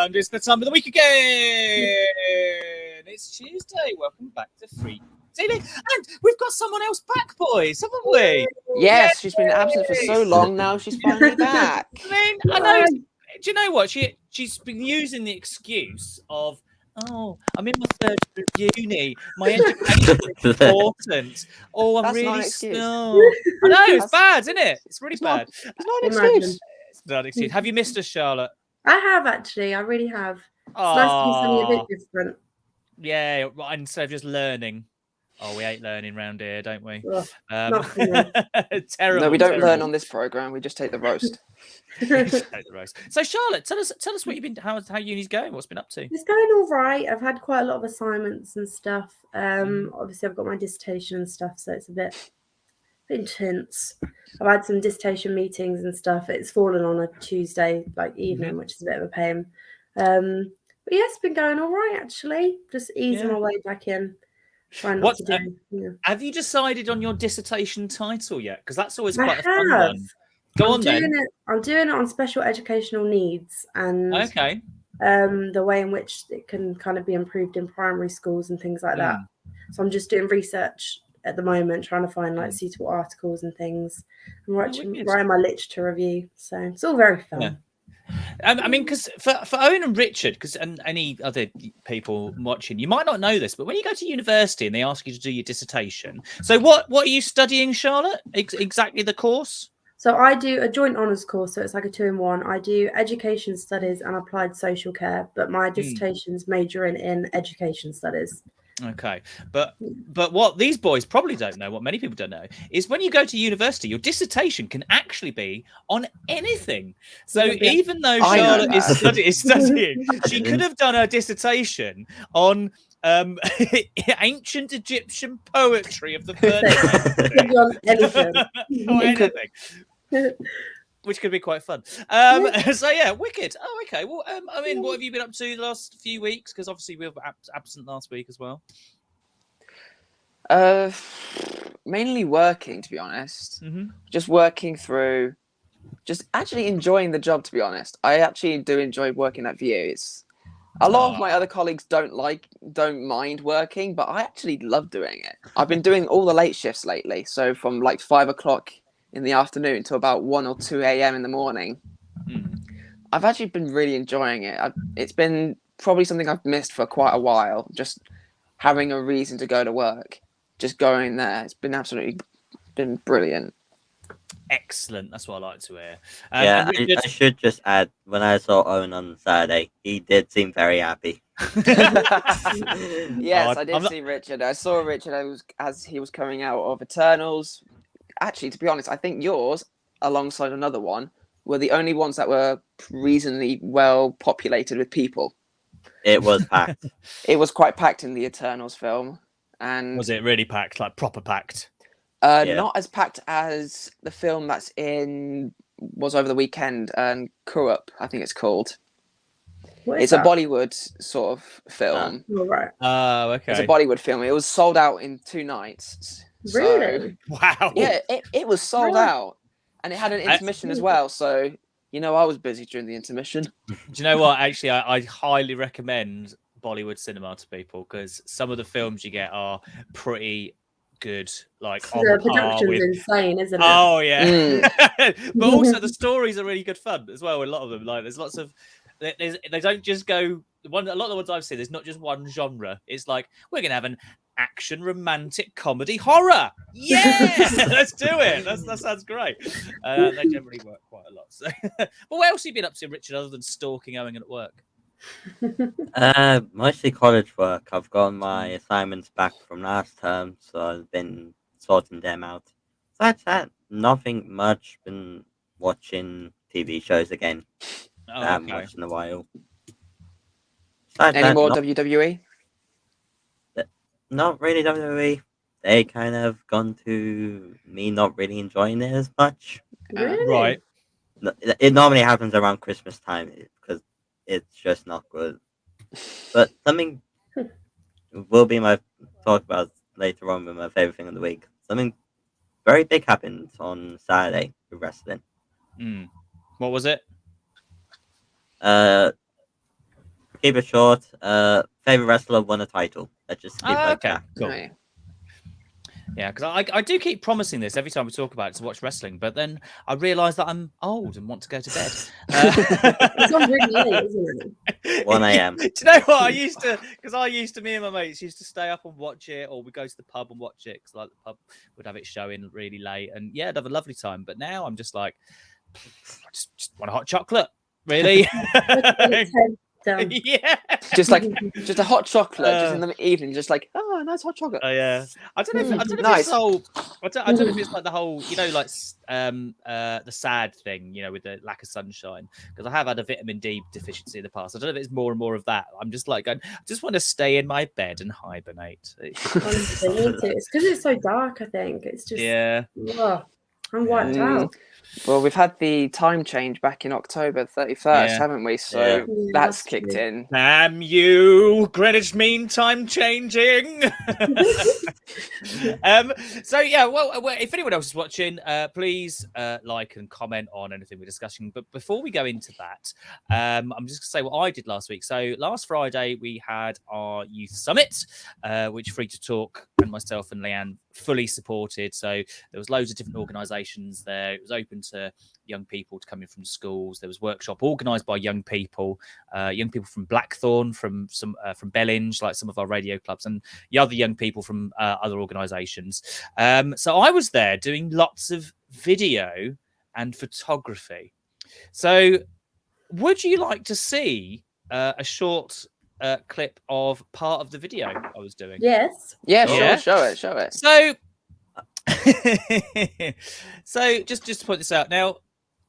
And it's the time of the week again. It's Tuesday. Welcome back to Free TV. And we've got someone else back, boys, haven't we? Yes, she's been absent for so long now. She's finally back. I know. Do you know what? She's been using the excuse of, I'm in my third year of uni. My education is important. I'm That's really not an excuse. I know, it's bad, isn't it? It's really bad. It's not an excuse. It's not an excuse. Have you missed us, Charlotte? I have, actually. I really have. It's nice to do something a bit different. Yeah, instead of just learning. We hate learning round here, don't we? Terrible. No, we don't learn on this program. We just take the roast. So, Charlotte, tell us what you've been. How uni's going? What's been up to? It's going all right. I've had quite a lot of assignments and stuff. Obviously, I've got my dissertation and stuff, so it's a bit intense. I've had some dissertation meetings and stuff. It's fallen on a Tuesday evening, which is a bit of a pain. But yeah, it's been going all right, actually. Just easing my way back in. Trying not to do. Have you decided on your dissertation title yet? Because that's always quite a fun one. I'm doing it on special educational needs and the way in which it can kind of be improved in primary schools and things like that. So I'm just doing research at the moment, trying to find suitable articles and things. I'm writing my literature review. So it's all very fun. Yeah. I mean, because for Owen and Richard, and any other people watching, you might not know this, but when you go to university and they ask you to do your dissertation, so what are you studying, Charlotte? Exactly the course? So I do a joint honours course, so it's like a 2-in-1. I do education studies and applied social care, but my dissertation's majoring in education studies. Okay, but what these boys probably don't know, what many people don't know, is when you go to university, your dissertation can actually be on anything. So even though Charlotte is studying, she could have done her dissertation on ancient Egyptian poetry of the first century. Or anything. Which could be quite fun. So yeah, wicked. Oh, okay. Well, I mean, what have you been up to the last few weeks? Because obviously we were absent last week as well. Mainly working, to be honest. Just working through, just actually enjoying the job. To be honest, I actually do enjoy working at View. It's a lot of my other colleagues don't mind working, but I actually love doing it. I've been doing all the late shifts lately, so from 5 o'clock in the afternoon to about 1 or 2 a.m. in the morning. I've actually been really enjoying it. It's been probably something I've missed for quite a while, just having a reason to go to work, just going there. It's been been brilliant. Excellent. That's what I like to hear. I should just add, when I saw Owen on Saturday, he did seem very happy. Yes, I did see Richard. I saw Richard as he was coming out of Eternals. Actually, to be honest, I think yours, alongside another one, were the only ones that were reasonably well populated with people. It was packed. It was quite packed in the Eternals film. And was it really packed, like proper packed? Not as packed as the film was over the weekend, Kurup, I think it's called. It's a Bollywood sort of film. Right. Oh, okay. It's a Bollywood film. It was sold out in 2 nights. Really? Wow. Yeah, it was sold out, and it had an intermission as well. So I was busy during the intermission. Do you know what? Actually, I highly recommend Bollywood cinema to people, because some of the films you get are pretty good. The production's insane, isn't it? Oh yeah. But also the stories are really good fun as well. A lot of them, there's lots of. They don't just go. A lot of the ones I've seen, there's not just one genre. It's we're gonna have an action, romantic, comedy, horror. Yeah, let's do it. That sounds great. They generally work quite a lot. So, but what else have you been up to, Richard, other than stalking Owen at work? Mostly college work. I've gotten my assignments back from last term, so I've been sorting them out. That's that. Nothing much. Been watching TV shows again. I haven't watched in a while. Any more WWE? Not really WWE. They kind of gone to me not really enjoying it as much. Really? Right. It normally happens around Christmas time because it's just not good. But something will be my talk about later on with my favorite thing of the week. Something very big happened on Saturday with wrestling. What was it? keep it short. Favorite wrestler won a title. Let's just keep it like Okay, that. cool. Right. Yeah, because I do keep promising this every time we talk about it to watch wrestling, but then I realise that I'm old and want to go to bed. It's not really late, isn't it? 1 a.m. Do you know what I used to? Me and my mates used to stay up and watch it, or we go to the pub and watch it because like the pub would have it showing really late, and yeah, I'd have a lovely time. But now I'm just like, I just want a hot chocolate, really. Yeah, Just a hot chocolate, just in the evening, just like, oh, nice hot chocolate. yeah. I don't know if Nice. it's the whole. I don't know if it's like the whole, like the sad thing, with the lack of sunshine. Because I have had a vitamin D deficiency in the past. I don't know if it's more and more of that. I'm just like going, I just want to stay in my bed and hibernate. Honestly, me too. It's because it's so dark. I think it's just I'm wiped out. Well, we've had the time change back in October 31st, haven't we? So that's kicked in. Damn you, Greenwich Mean Time changing. So yeah, well, if anyone else is watching, please like and comment on anything we're discussing. But before we go into that, I'm just gonna say what I did last week. So last Friday we had our youth summit, which Free2talk and myself and Leanne fully supported. So there was loads of different organisations there. It was open to young people to come in from schools. There was workshop organised by young people from Blackthorn, from Bellinge, like some of our radio clubs, and the other young people from other organisations. So I was there doing lots of video and photography. So would you like to see a short clip of part of the video I was doing? Yes. Yeah, sure. Show it. So, so just to point this out now,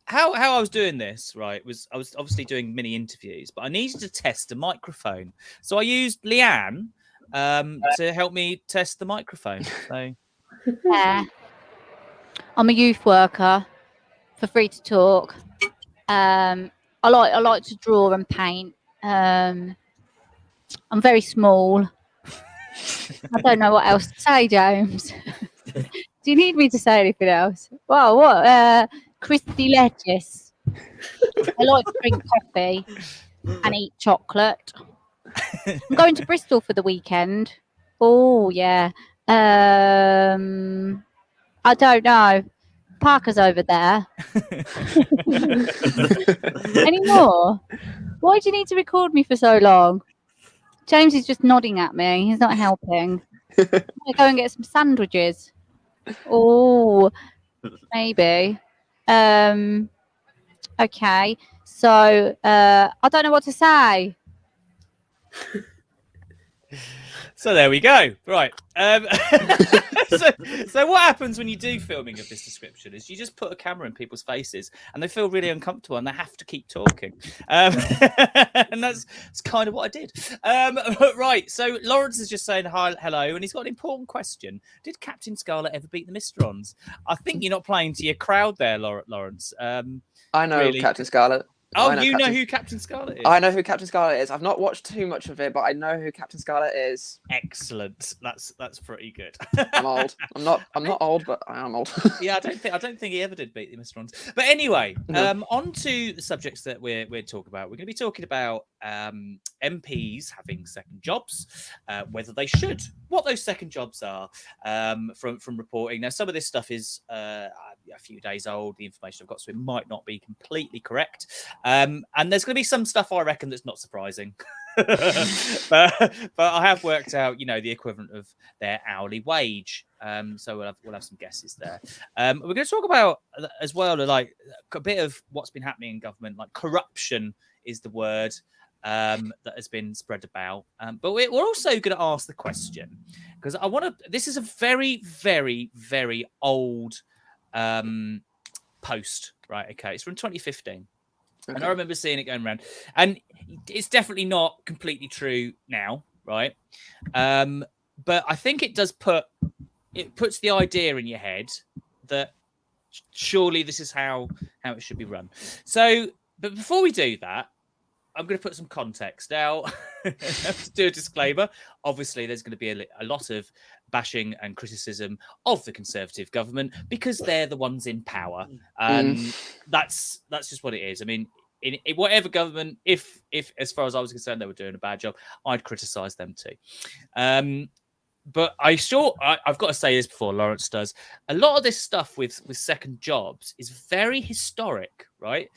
how I was doing this, right, was I was obviously doing mini interviews, but I needed to test a microphone. So I used Leanne to help me test the microphone. So yeah, I'm a youth worker for Free2talk. I like to draw and paint. I'm very small. I don't know what else to say, James. Do you need me to say anything else? Well, what? Christy lettuce. I like to drink coffee and eat chocolate. I'm going to Bristol for the weekend. Oh, yeah. I don't know. Parker's over there. Any more? Why do you need to record me for so long? James is just nodding at me. He's not helping. I'm going to go and get some sandwiches. Oh, maybe. Okay. So I don't know what to say. So there we go. Right. So what happens when you do filming of this description is you just put a camera in people's faces and they feel really uncomfortable and they have to keep talking. And that's kind of what I did. Right. So Lawrence is just saying hello, and he's got an important question. Did Captain Scarlet ever beat the Mistrons? I think you're not playing to your crowd there, Lawrence. I know really. Captain Scarlet. Oh, you know who Captain Scarlet is? I know who Captain Scarlet is. I've not watched too much of it, but I know who Captain Scarlet is. Excellent. That's pretty good. I'm old. I'm not old, but I am old. Yeah, I don't think he ever did beat the Mistrons. But anyway, on to the subjects that we're talking about. We're going to be talking about MPs having second jobs, whether they should, what those second jobs are, from reporting. Now, some of this stuff is a few days old, the information I've got, so it might not be completely correct. And there's going to be some stuff I reckon that's not surprising. but I have worked out, the equivalent of their hourly wage. So we'll have some guesses there. We're going to talk about as well, like a bit of what's been happening in government, like corruption is the word that has been spread about. But we're also going to ask the question, because I want to. This is a very, very, very old post, right? Okay, it's from 2015. Okay. And I remember seeing it going around, and it's definitely not completely true now, right? But I think it puts the idea in your head that surely this is how it should be run. So, but before we do that, I'm going to put some context now. To do a disclaimer, obviously there's going to be a lot of bashing and criticism of the Conservative government because they're the ones in power. That's just what it is. I mean, in whatever government, if as far as I was concerned, they were doing a bad job, I'd criticise them too. But I've got to say this before Lawrence does. A lot of this stuff with second jobs is very historic, right?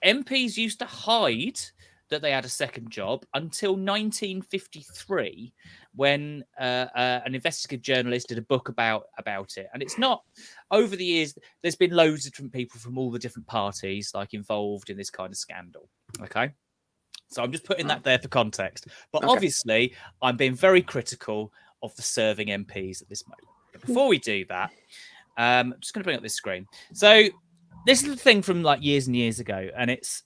MPs used to hide that they had a second job until 1953, when an investigative journalist did a book about it. And it's not, over the years, there's been loads of different people from all the different parties like involved in this kind of scandal. Okay. So I'm just putting that there for context. But obviously, I'm being very critical of the serving MPs at this moment. But before we do that, I'm just going to bring up this screen. So this is the thing from like years and years ago, and it's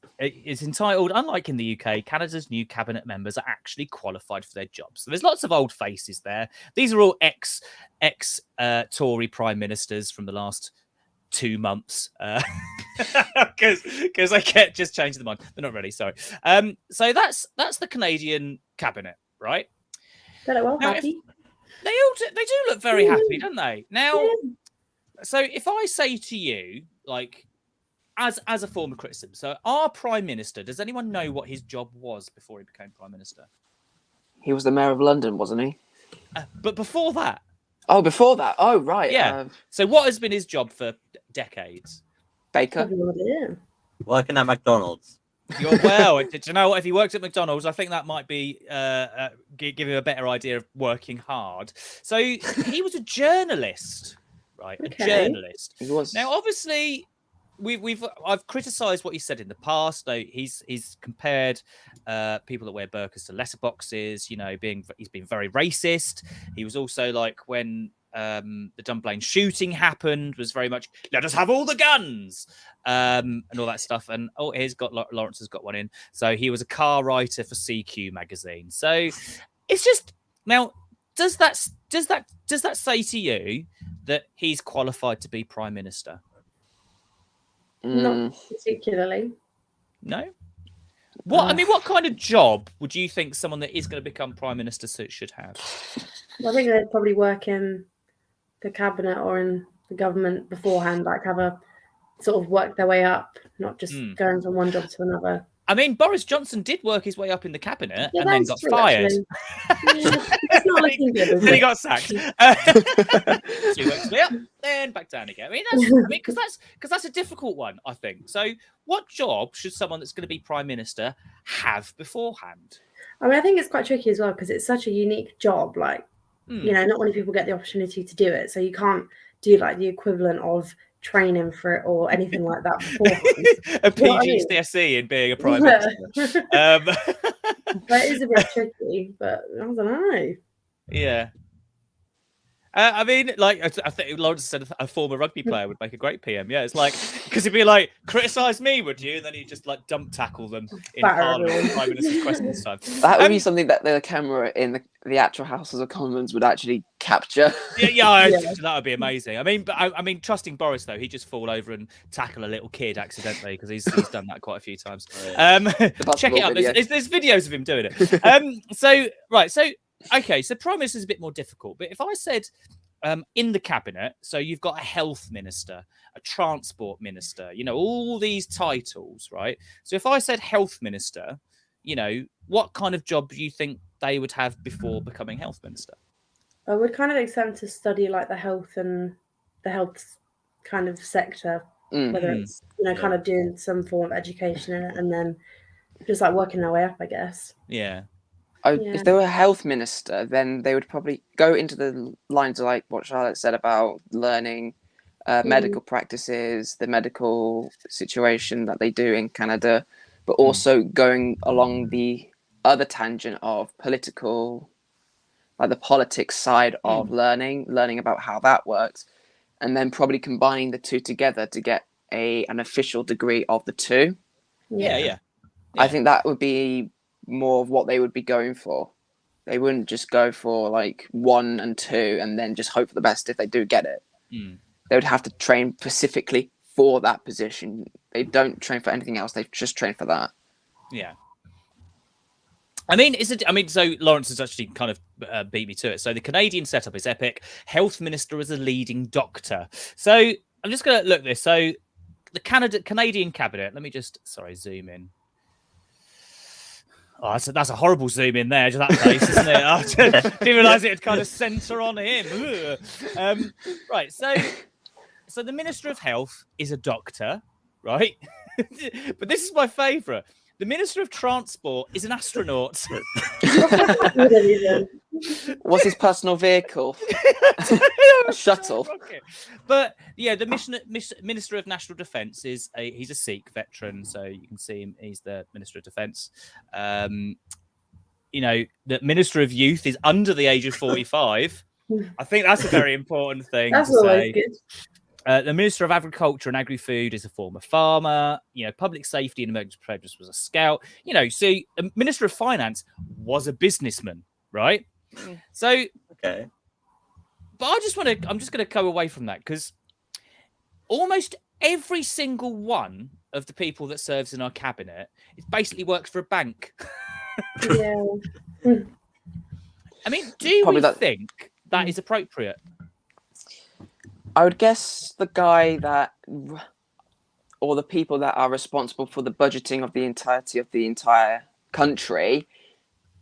entitled, unlike in the UK, Canada's new cabinet members are actually qualified for their jobs. So there's lots of old faces there. These are all ex Tory prime ministers from the last 2 months, because I can't just change the mind. They're not ready, sorry. So that's the Canadian cabinet, right? They're well Now, happy. They do look very happy, don't they? Now, so if I say to you, like, as a form of criticism, so our prime minister, does anyone know what his job was before he became prime minister? He was the mayor of London, wasn't he? But before that. Oh, before that. Oh, right. Yeah. So what has been his job for decades? Baker. Working at McDonald's. Well, do you know what? If he worked at McDonald's, I think that might be give him a better idea of working hard. So he was a journalist, right? Okay. A journalist. He was. Now, obviously, I've criticised what he said in the past. Though he's compared people that wear burqas to letterboxes. You know, he's been very racist. He was also like, when the Dunblane shooting happened, was very much, let us have all the guns, and all that stuff. And Lawrence has got one in. So he was a car writer for CQ magazine. So it's just, now, does that say to you that he's qualified to be prime minister? Not particularly. No. What kind of job would you think someone that is going to become prime minister should have? I think they'd probably work in the cabinet or in the government beforehand, like have a sort of work their way up, not just going from one job to another. I mean, Boris Johnson did work his way up in the cabinet and then got fired. It's not looking good. Then he got sacked. 2 weeks way up, then back down again. Because that's a difficult one, I think. So, what job should someone that's going to be prime minister have beforehand? I think it's quite tricky as well, because it's such a unique job. Like, you know, not many people get the opportunity to do it, so you can't do like the equivalent of training for it or anything like that beforehand. A PGCSE in being a prime minister. That is a bit tricky, but I don't know. Yeah. I mean, like, I think Lawrence said a former rugby player would make a great PM. Yeah, it's like, because he'd be like, criticise me, would you? And then he'd just like dump tackle them in Parliament, Prime Minister's questions time. That would be something that the camera in the actual Houses of Commons would actually capture. That would be amazing. I mean, trusting Boris though, he'd just fall over and tackle a little kid accidentally, because he's done that quite a few times. Check it out. There's videos of him doing it. Okay, so prime minister is a bit more difficult, but if I said in the cabinet, so you've got a health minister, a transport minister, you know, all these titles, right? So if I said health minister, you know, what kind of job do you think they would have before becoming health minister? I would kind of expect them to study like the health and the health kind of sector, whether it's, you know, kind of doing some form of education in it and then just like working their way up, I guess. Yeah. If they were a health minister, then they would probably go into the lines of like what Charlotte said about learning medical practices, the medical situation that they do in Canada, but also going along the other tangent of political, like the politics side of learning about how that works, and then probably combining the two together to get an official degree of the two. Yeah. I think that would be more of what they would be going for. They wouldn't just go for like 1 and 2 and then just hope for the best if they do get it. They would have to train specifically for that position. They don't train for anything else. They just train for that. Yeah. So Lawrence has actually kind of beat me to it. So the Canadian setup is epic. Health minister is a leading doctor. So I'm just going to look at this. So Canadian cabinet. Let me just zoom in. Oh, that's a horrible zoom in there, just that face, isn't it? I didn't realise it'd kind of centre on him. Right, so the Minister of Health is a doctor, right? But this is my favourite. The Minister of Transport is an astronaut. What's his personal vehicle? A shuttle. But yeah, the Minister of National Defence he's a Sikh veteran, so you can see him. He's the Minister of Defence. The Minister of Youth is under the age of 45. I think that's a very important thing. That's to always say. good. The Minister of Agriculture and Agri-Food is a former farmer. Public Safety and Emergency Preparedness was a scout. So Minister of Finance was a businessman, right? So, okay. But I'm just going to go away from that because almost every single one of the people that serves in our cabinet basically works for a bank. Yeah. I mean, do we think that is appropriate? I would guess the guy or the people that are responsible for the budgeting of the entirety of the entire country,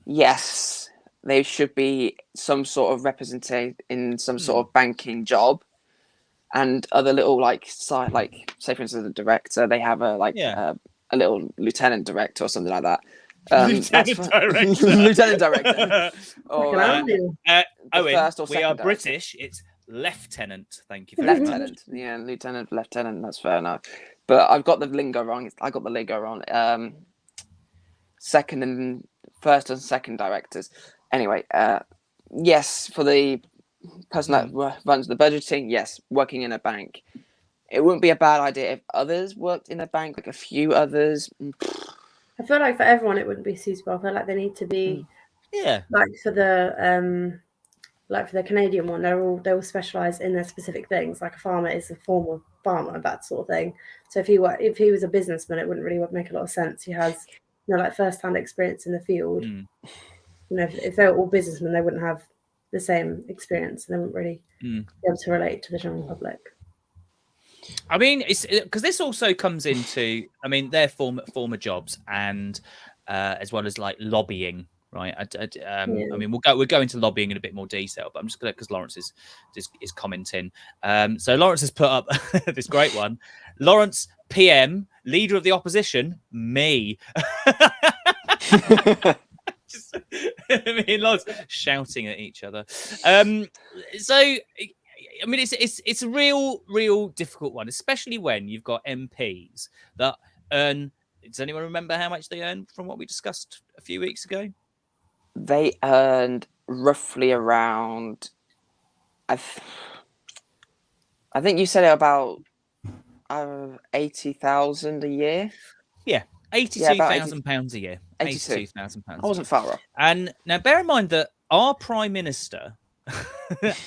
yes, they should be some sort of represented in some sort of banking job. And other little say for instance the director, they have a little lieutenant director or something like that. Lieutenant director. Or we are British. It's lieutenant. Thank you very much. Yeah, lieutenant. That's fair enough. But I've got the lingo wrong. I got the lingo wrong. First and second directors. Anyway, yes, for the person that runs the budgeting, yes, working in a bank. It wouldn't be a bad idea if others worked in a bank, like a few others. I feel like for everyone it wouldn't be suitable. I feel like they need to be like for the Canadian one, they all specialise in their specific things. Like a farmer is a former farmer, that sort of thing. So if he was a businessman, it wouldn't really make a lot of sense. He has first-hand experience in the field. If they were all businessmen, they wouldn't have the same experience, and they wouldn't really be able to relate to the general public. I mean, it's because this also comes into, their former jobs and as well as lobbying, right? We'll go into lobbying in a bit more detail, but I'm just gonna because Lawrence is commenting. So Lawrence has put up this great one. Lawrence PM, leader of the opposition, me. Lots shouting at each other. It's a real difficult one, especially when you've got MPs that earn. Does anyone remember how much they earn from what we discussed a few weeks ago? They earned roughly around. I think you said it about 80,000 a year. Yeah, £82,000 a year. £82,000. I wasn't far off. And now bear in mind that our Prime Minister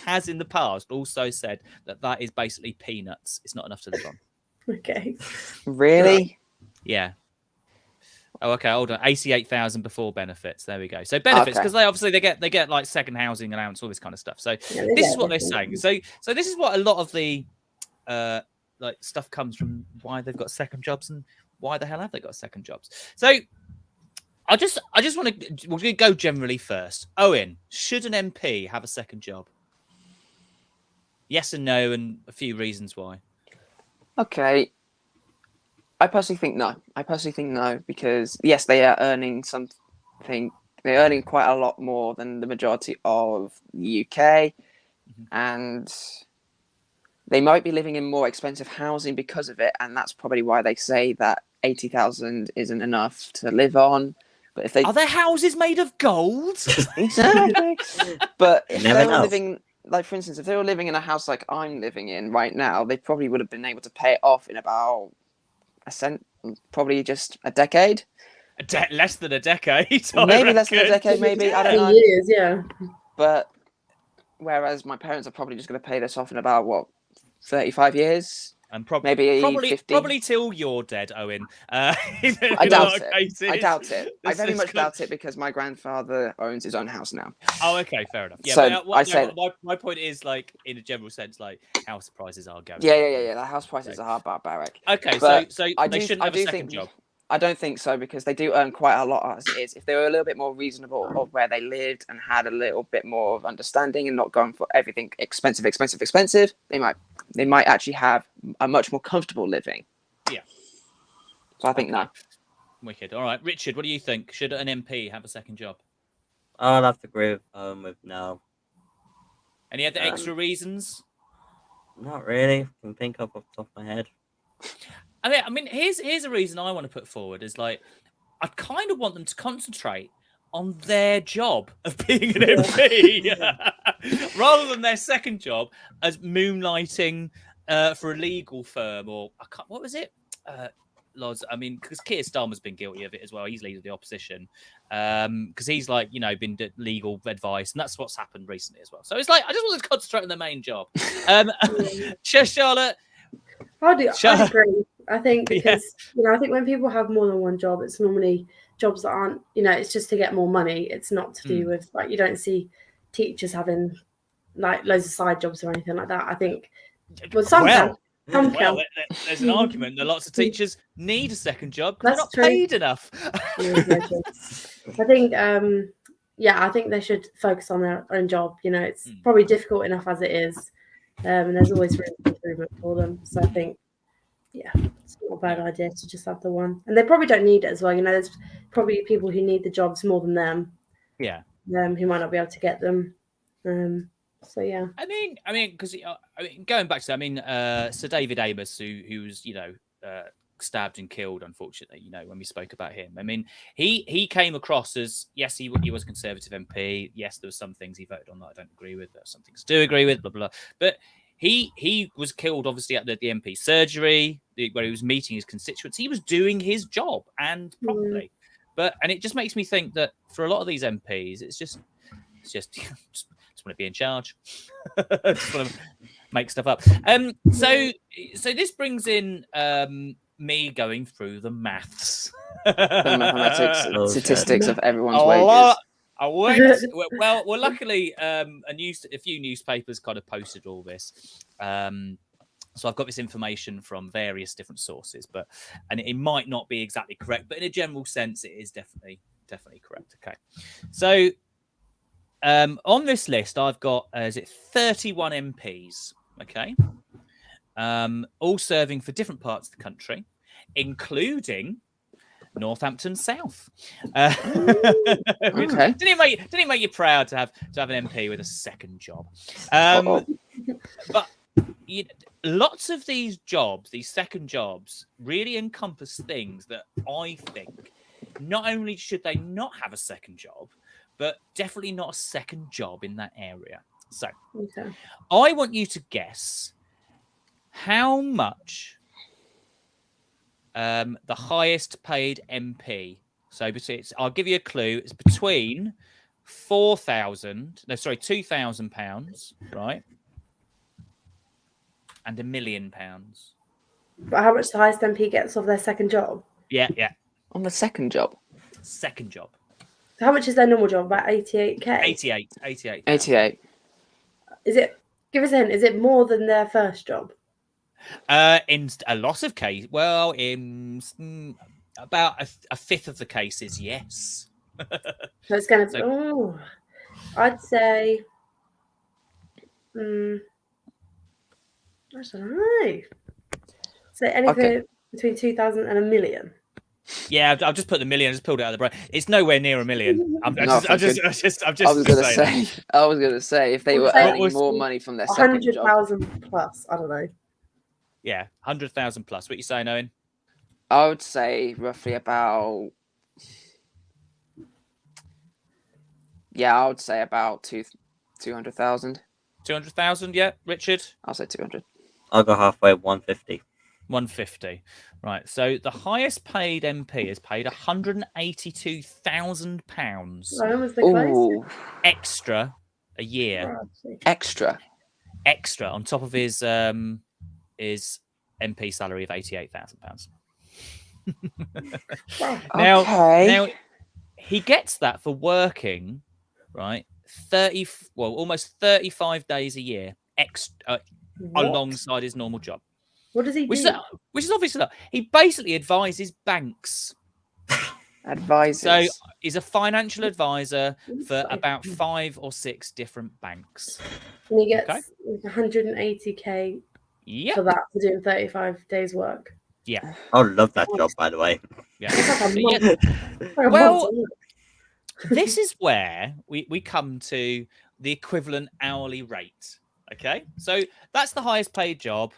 has in the past also said that is basically peanuts. It's not enough to live on. Okay. Really? Yeah. Oh, okay. Hold on. 88,000 before benefits. There we go. So benefits because they get like second housing allowance, all this kind of stuff. So this is what they're saying. So this is what a lot of the stuff comes from. Why they've got second jobs and why the hell have they got second jobs? So I just want to. We're going to go generally first. Owen, should an MP have a second job? Yes and no, and a few reasons why. Okay. I personally think no, because yes, they are earning something. They're earning quite a lot more than the majority of the UK, and they might be living in more expensive housing because of it, and that's probably why they say that 80,000 isn't enough to live on. But if are their houses made of gold? Exactly. But if they were living, like for instance, if they were living in a house like I'm living in right now, they probably would have been able to pay it off in about probably just a decade. Less than a decade. Maybe less than a decade. Maybe I don't know. Years, yeah. But whereas my parents are probably just going to pay this off in about 35 years. And maybe probably 50. probably till you're dead, Owen. I doubt it. I doubt it. I very much doubt it because my grandfather owns his own house now. Oh, okay, fair enough. Yeah, So but my point is, like, in a general sense, like, house prices are going. Yeah. The house prices are barbaric. Okay, but so they shouldn't have a second job. I don't think so because they do earn quite a lot as it is. If they were a little bit more reasonable of where they lived and had a little bit more of understanding and not going for everything expensive, they might actually have a much more comfortable living. Yeah. So I think no. Wicked. All right, Richard, what do you think? Should an MP have a second job? I'll have to agree with no. Any other extra reasons? Not really. Can think up off the top of my head. I mean, here's a reason I want to put forward is like I kind of want them to concentrate on their job of being an MP rather than their second job as moonlighting for a legal firm or what was it? Lods. I mean, because Keir Starmer's been guilty of it as well. He's leader of the opposition because he's like been legal advice, and that's what's happened recently as well. So it's like I just want to concentrate on their main job. Charlotte. I agree. I think because I think when people have more than one job, it's normally jobs that aren't it's just to get more money. It's not to do with like you don't see teachers having like loads of side jobs or anything like that. I think there's an argument that lots of teachers need a second job because they're not paid enough. I think I think they should focus on their own job. It's probably difficult enough as it is. And there's always room for improvement for them. So I think, it's not a bad idea to just have the one. And they probably don't need it as well. There's probably people who need the jobs more than them. Yeah. Who might not be able to get them. So yeah. I mean, because going back to, Sir David Amos, who was, stabbed and killed, unfortunately, when we spoke about him. I mean, he came across as, yes, he was a Conservative MP. Yes, there were some things he voted on that I don't agree with. There are some things I do agree with, blah, blah. But he was killed, obviously, at the MP surgery, where he was meeting his constituents. He was doing his job, and properly. And it just makes me think that for a lot of these MPs, it's just want to be in charge. Just want to make stuff up. So this brings in me going through the maths, the mathematics, statistics of everyone's wages. Well, luckily, a few newspapers kind of posted all this. So I've got this information from various different sources, and it might not be exactly correct, but in a general sense, it is definitely correct. Okay, so on this list, I've got 31 MPs. Okay, all serving for different parts of the country, including Northampton South. Okay. Didn't it make you proud to have an MP with a second job? But lots of these jobs, these second jobs, really encompass things that I think not only should they not have a second job, but definitely not a second job in that area. So I want you to guess how much the highest paid MP. So I'll give you a clue. It's between £2,000, right? And £1 million. But how much the highest MP gets off their second job? Yeah. On the second job? Second job. So how much is their normal job? About 88k? 88. Is it, give us a hint, is it more than their first job? In a lot of cases, well, in about a fifth of the cases, yes. So it's going to, I'd say, I don't know. So anything between 2,000 and 1 million. Yeah, I've just put the million. I just pulled it out of the brain. It's nowhere near 1 million. I was gonna say if they were earning more money from their second job. 100,000 plus. I don't know. Yeah, 100,000 plus. What you saying, Owen? I would say roughly about. Yeah, I would say about 200,000. 200,000, yeah, Richard? I'll say 200. I'll go halfway, 150. 150. Right. So the highest paid MP is paid £182,000 extra a year. Extra on top of his MP salary of £88,000. Okay. Now he gets that for working, right? Almost 35 days a year alongside his normal job. What does he do? Which is obviously he basically advises banks. Advisors. So he's a financial advisor for about 5 or 6 different banks. And he gets 180k for that, for doing 35 days work. Yeah. I love that job, by the way. Yeah. Well, this is where we come to the equivalent hourly rate. Okay, so that's the highest paid job,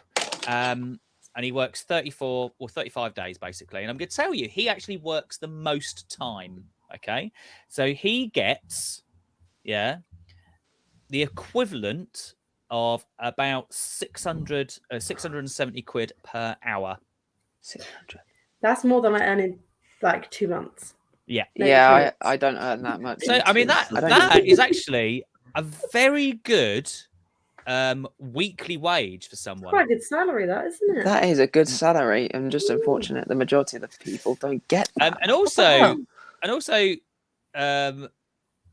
and he works 34 or 35 days basically. And I'm going to tell you, he actually works the most time. Okay, so he gets, the equivalent of about 670 quid per hour. 600. That's more than I earn in like 2 months. Yeah. Yeah, I don't earn that much. So I mean that is actually a very good weekly wage for someone. Quite a good salary, that, isn't it? That is a good salary, and just unfortunate the majority of the people don't get that. And also,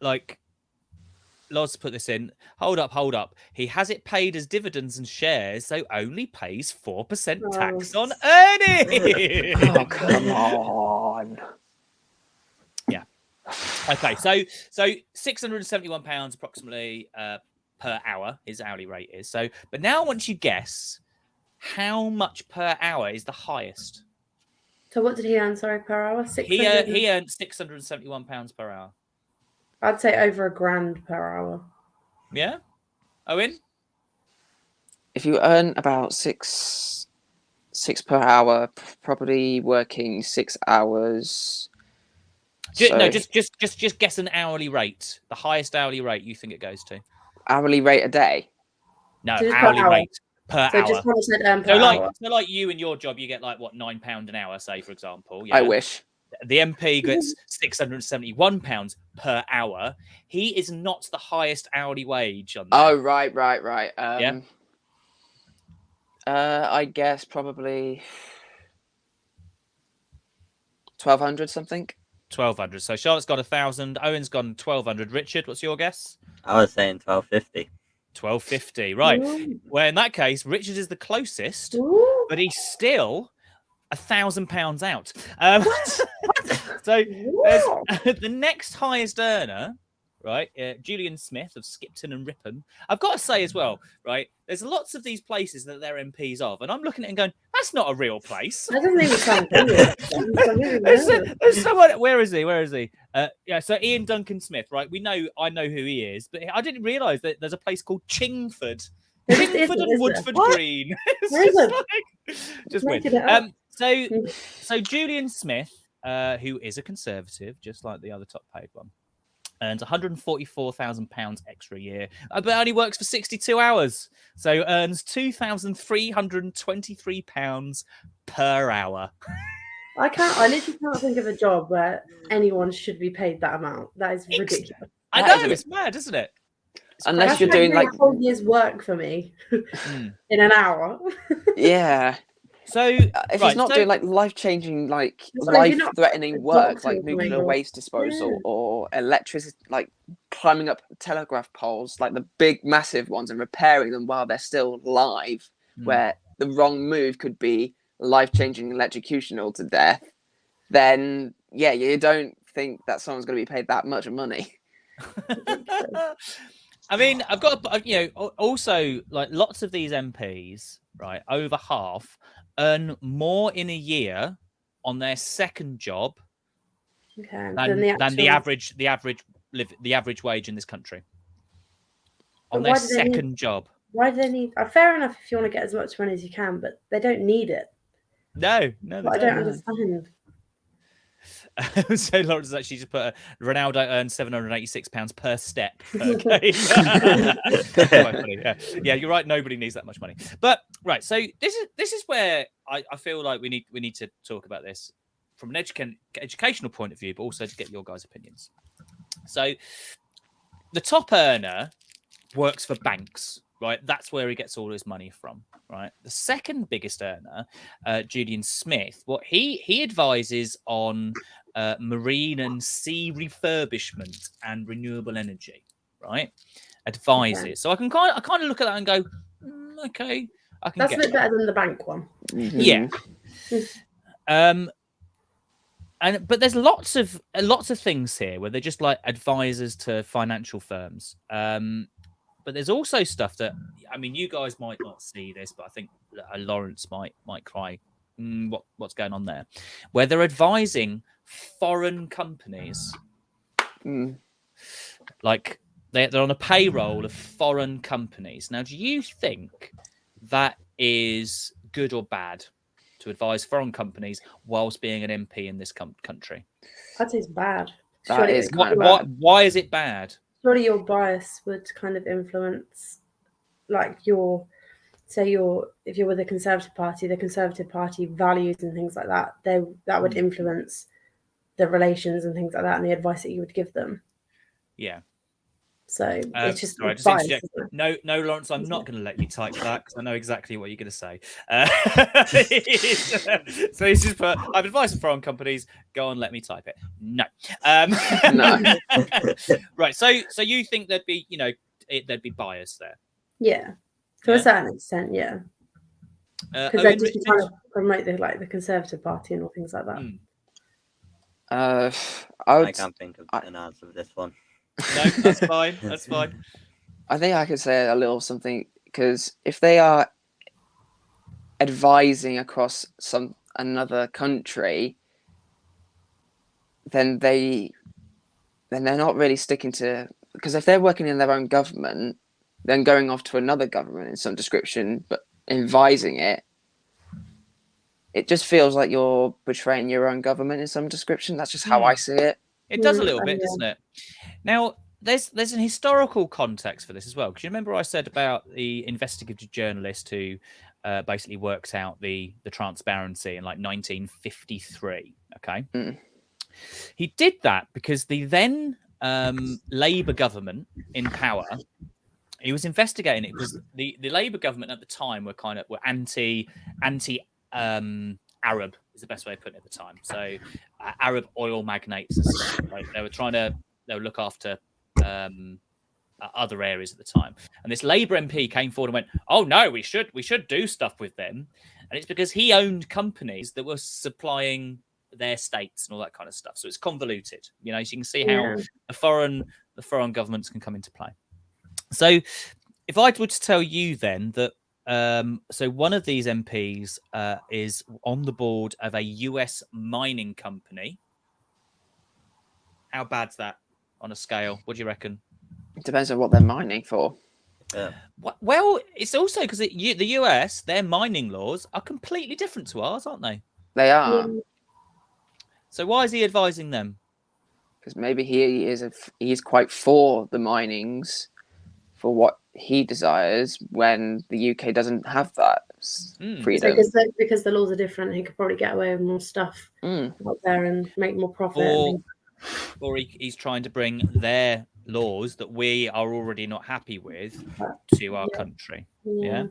like, Loz put this in. Hold up. He has it paid as dividends and shares, so only pays 4% tax on earnings. Oh, come on. Yeah. Okay, so £671 approximately per hour his hourly rate is. So, but now I want you to guess how much per hour is the highest. So what did he earn? Sorry, per hour? He earned £671 per hour. I'd say over £1,000 per hour. Yeah, Owen. If you earn about six per hour, probably working 6 hours. Just guess an hourly rate. The highest hourly rate you think it goes to? Hourly rate a day? No, hourly rate per hour. Just what I said, per hour. So like you in your job, you get like what, £9 an hour, say for example. Yeah? I wish. The MP gets £671 per hour. He is not the highest hourly wage on that. Oh, right. I guess probably 1,200 something. 1,200. So Charlotte's got 1,000. Owen's gone 1,200. Richard, what's your guess? I was saying 1,250. 1,250. Right. Ooh. Well, in that case, Richard is the closest, but he's still £1,000 out. So the next highest earner, right? Julian Smith of Skipton and Ripon. I've got to say as well, right? There's lots of these places that they're MPs of, and I'm looking at it and going, that's not a real place. That doesn't even sound good. There's someone. Where is he? So Ian Duncan Smith, right? I know who he is, but I didn't realise that there's a place called Chingford. Chingford and Woodford Green. Just weird. So Julian Smith, who is a Conservative, just like the other top paid one, earns £144,000 extra a year, but only works for 62 hours. So earns £2,323 per hour. I literally can't think of a job where anyone should be paid that amount. That is ridiculous. I know, it's mad, isn't it? Unless you're doing like a whole year's work for me in an hour. Yeah. So if he's not doing like life-changing, like life-threatening work, like nuclear waste disposal or electricity, like climbing up telegraph poles, like the big, massive ones, and repairing them while they're still live, where the wrong move could be life-changing electrocutional to death, then yeah, you don't think that someone's going to be paid that much money. I mean, I've got also like lots of these MPs, right? Over half earn more in a year on their second job than the average wage in this country on their second job. Why do they need? Fair enough if you want to get as much money as you can, but they don't need it. No, I don't understand. So Lawrence has actually just put Ronaldo earns £786 per step per game. Yeah, you're right. Nobody needs that much money. But right, so this is where I feel like we need to talk about this from an educational point of view, but also to get your guys' opinions. So the top earner works for banks. right? That's where he gets all his money from, right? The second biggest earner, Julian Smith, what he advises on marine and sea refurbishment and renewable energy, right? Advises. Okay. So I kind of look at that and go, okay, I can That's get a bit that. better than the bank one. Yeah. But there's lots of things here where they're just like advisors to financial firms. But there's also stuff that, I mean, you guys might not see this, but I think Lawrence might cry. What's going on there? Where they're advising foreign companies, like they're on a payroll of foreign companies. Now, do you think that is good or bad to advise foreign companies whilst being an MP in this country? I'd say it's bad. That is kind of bad. Why is it bad? Surely your bias would kind of influence, like if you're with the Conservative Party values and things like that, that would influence the relations and things like that and the advice that you would give them. Yeah. So it's just sorry, bias, no, Lawrence, I'm not going to let you type that because I know exactly what you're going to say. So he's just put, I've advised foreign companies, go on, let me type it. No. No. Right. So you think there'd be, there'd be bias there? Yeah, to a certain extent, yeah. Because they're just trying to promote the Conservative Party and all things like that. I can't think of an answer for this one. No, that's fine. That's fine. I think I could say a little something, because if they are advising across another country, then they're not really sticking to, because if they're working in their own government, then going off to another government in some description, but advising it just feels like you're betraying your own government in some description. That's just how I see it. It does a little bit, doesn't it? Now, there's an historical context for this as well, because you remember I said about the investigative journalist who basically worked out the transparency in like 1953. Okay, he did that because the then Labour government in power, he was investigating it because the Labour government at the time were anti Arab is the best way of putting it at the time. So Arab oil magnates and stuff, like they were look after other areas at the time. And this Labour MP came forward and went, "Oh no, we should do stuff with them." And it's because he owned companies that were supplying their states and all that kind of stuff. So it's convoluted, so you can see how the foreign governments can come into play. So if I were to tell you then that so one of these MPs is on the board of a US mining company, how bad's that on a scale? What do you reckon? It depends on what they're mining for. Well, it's also because the US, their mining laws are completely different to ours, aren't they? They are. So why is he advising them? Because maybe he's quite for the minings, for what he desires, when the UK doesn't have that freedom. Because the laws are different, he could probably get away with more stuff out there and make more profit. Or he's trying to bring their laws that we are already not happy with to our country. Yeah.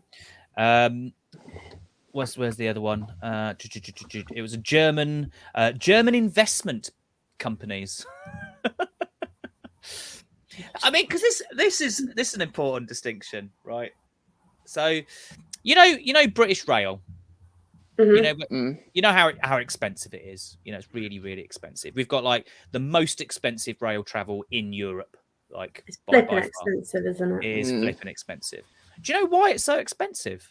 Where's the other one? It was a German investment companies. I mean, because this is an important distinction, right? So, British Rail. You know how expensive it is. It's really, really expensive. We've got like the most expensive rail travel in Europe. Like it's flipping expensive, isn't it? It is flipping expensive. Do you know why it's so expensive?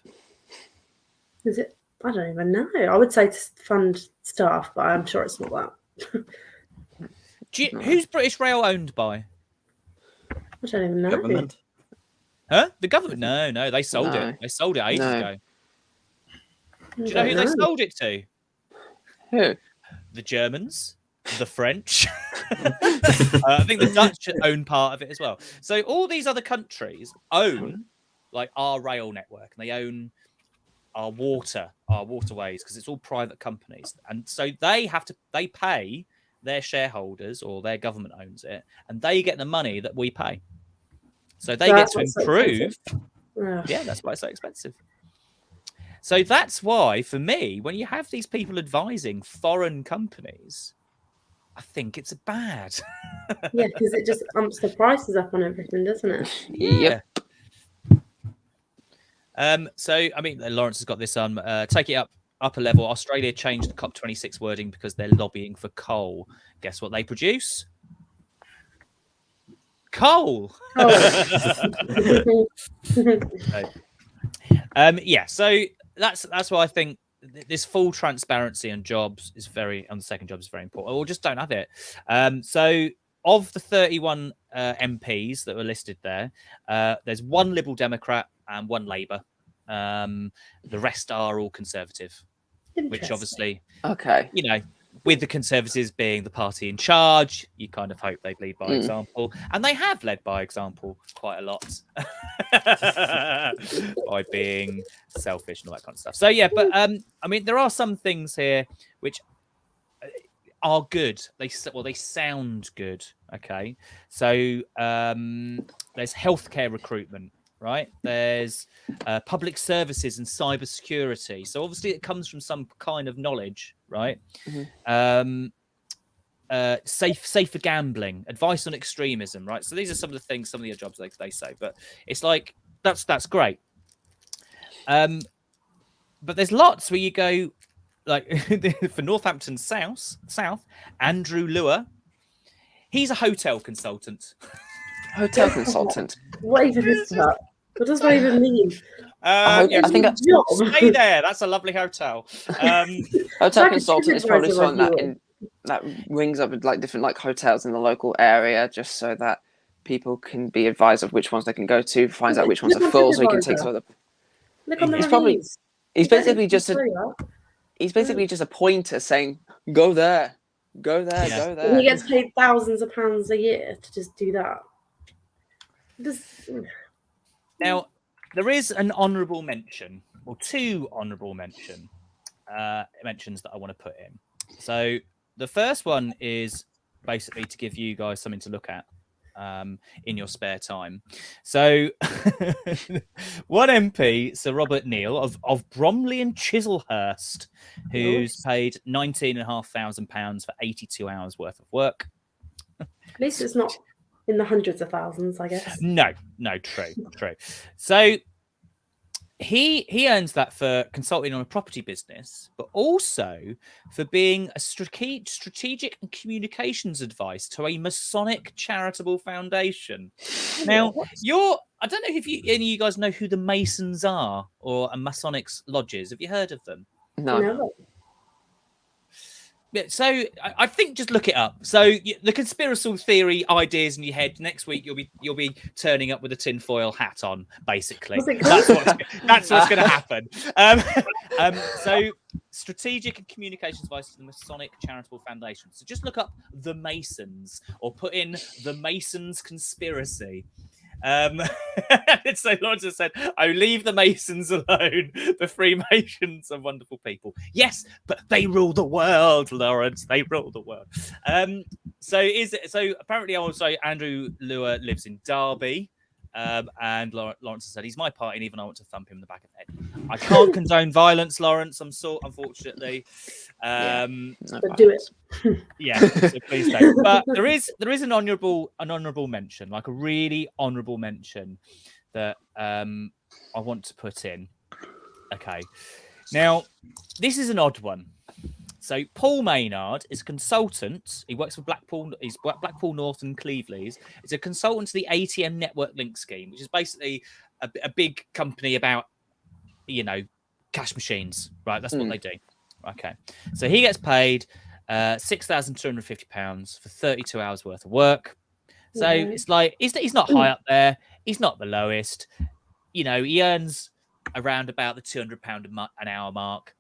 Is it? I don't even know. I would say to fund staff, but I'm sure it's not that. Who's British Rail owned by? I don't even know. Government. Huh? The government? No, they sold it. They sold it ages ago. Do you know who they sold it to? Who? The Germans, the French. I think the Dutch own part of it as well. So all these other countries own like our rail network, and they own our waterways, because it's all private companies, and so they pay their shareholders, or their government owns it, and they get the money that we pay. So they get to improve Yeah, that's why it's so expensive. So that's why, for me, when you have these people advising foreign companies, I think it's bad. Yeah, because it just umps the prices up on everything, doesn't it? Yep. So, I mean, Lawrence has got this on. Take it up a level. Australia changed the COP26 wording because they're lobbying for coal. Guess what they produce? Coal. Yeah, so that's why I think this full transparency on jobs is on the second job is very important, or just don't have it. So of the 31 MPs that were listed there, there's one Liberal Democrat and one Labour. The rest are all Conservative, which obviously, okay, with the Conservatives being the party in charge, you kind of hope they'd lead by example, and they have led by example quite a lot by being selfish and all that kind of stuff. So yeah, but I mean, there are some things here which are good. They sound good. Okay, so there's healthcare recruitment. Right, there's public services and cybersecurity. So obviously it comes from some kind of knowledge, right? Safer gambling, advice on extremism, right? So these are some of the things, some of the jobs they say. But it's like that's great. But there's lots where you go, like for Northampton South, Andrew Lure, he's a hotel consultant. Hotel consultant. What even is that? What does that even mean? I think stay there. That's a lovely hotel. Hotel consultant is probably something that rings up with like different like hotels in the local area, just so that people can be advised of which ones they can go to, finds out which ones are full, so he can take some of the. Look on the reviews. He's basically just a pointer saying, "Go there, go there, go there." And he gets paid thousands of pounds a year to just do that. Now, there is an honourable mention, or two honourable mentions that I want to put in. So the first one is basically to give you guys something to look at in your spare time. So one MP, Sir Robert Neal of Bromley and Chislehurst, who's paid £19,500 for 82 hours worth of work. At least it's not in the hundreds of thousands, I guess. No, true. So he earns that for consulting on a property business, but also for being a strategic and communications advice to a Masonic charitable foundation. Now, I don't know if any of you guys know who the Masons are or a Masonic lodges. Have you heard of them? No. Yeah, so I think just look it up. So the conspiracy theory ideas in your head. Next week you'll be turning up with a tinfoil hat on. Basically, that's what's going to happen. So strategic and communications advice to the Masonic Charitable Foundation. So just look up the Masons or put in the Masons conspiracy. So Lawrence has said, "Oh, leave the Masons alone. The Freemasons are wonderful people." Yes, but they rule the world, Lawrence. They rule the world. So apparently also Andrew Lure lives in Derby. And Lawrence has said he's my party, and even I want to thump him in the back of the head. I can't condone violence, Lawrence. Unfortunately. But do it. Yeah, so please don't. But there is an honourable mention, like a really honourable mention that I want to put in. Okay, now this is an odd one. So Paul Maynard is a consultant. He works for Blackpool. He's Blackpool North and Cleveleys. He's a consultant to the ATM Network Link Scheme, which is basically a big company about, cash machines, right? That's what they do. Okay. So he gets paid £6,250 for 32 hours worth of work. So it's like, he's not high up there. He's not the lowest. He earns around about the £200 an hour mark.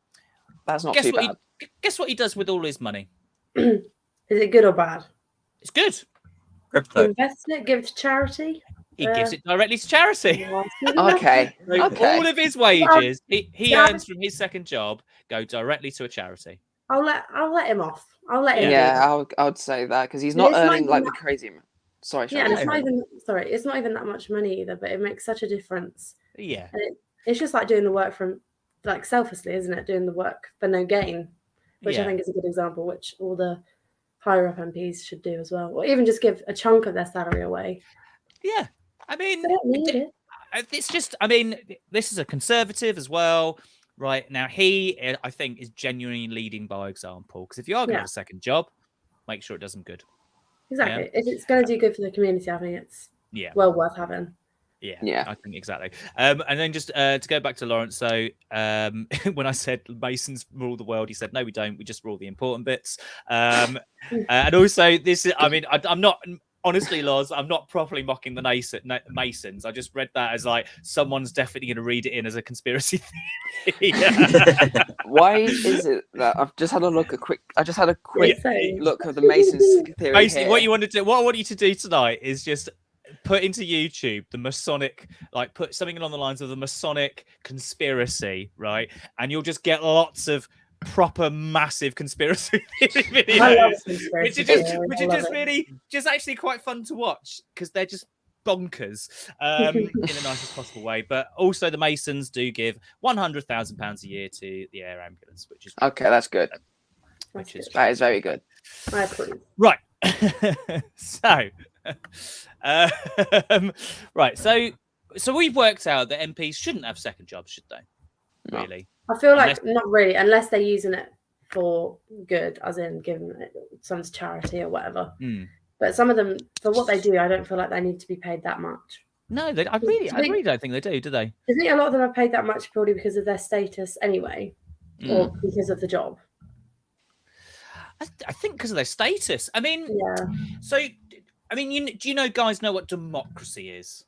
That's not too bad. Guess what he does with all his money? Is it good or bad? It's good. Crypto. Invest it, give it to charity. He gives it directly to charity. Okay. All of his wages he earns from his second job go directly to a charity. I'll let him off. I'll let him. Yeah, I would say that because he's not earning like the crazy amount. Sorry. Yeah, and it's not even that much money either, but it makes such a difference. Yeah. It's just like doing the work from like selflessly, isn't it? Doing the work for no gain, which I think is a good example, which all the higher up MPs should do as well, or even just give a chunk of their salary away. Yeah, I mean, They don't need it. It's just, I mean, this is a Conservative as well, right? Now, he, I think, is genuinely leading by example, because if you are going to have a second job, make sure it does them good. Exactly. Yeah? If it's going to do good for the community, I think it's well worth having. Yeah, I think exactly. And then just to go back to Lawrence, so when I said Masons rule the world, he said, no, we don't. We just rule the important bits. And also, this is, I mean, I'm not, honestly, Loz, I'm not properly mocking the Masons. I just read that as like, someone's definitely going to read it in as a conspiracy theory. Why is it that I've just had a quick look of the Masons theory. Basically, here. what I want you to do tonight is just put into YouTube the Masonic, like put something along the lines of the Masonic conspiracy, right? And you'll just get lots of proper massive conspiracy videos, which are just really just actually quite fun to watch because they're just bonkers in the nicest possible way. But also the Masons do give £100,000 a year to the air ambulance, which is okay. That's good. That is very good. Right. So right, so we've worked out that MPs shouldn't have second jobs, should they? Really? I feel like not really, unless they're using it for good, as in giving it some charity or whatever. But some of them, for what they do, I don't feel like they need to be paid that much. No, I really don't think they do they? I think a lot of them are paid that much purely because of their status anyway, or because of the job. I think because of their status. I mean, so, I mean, do you guys know what democracy is?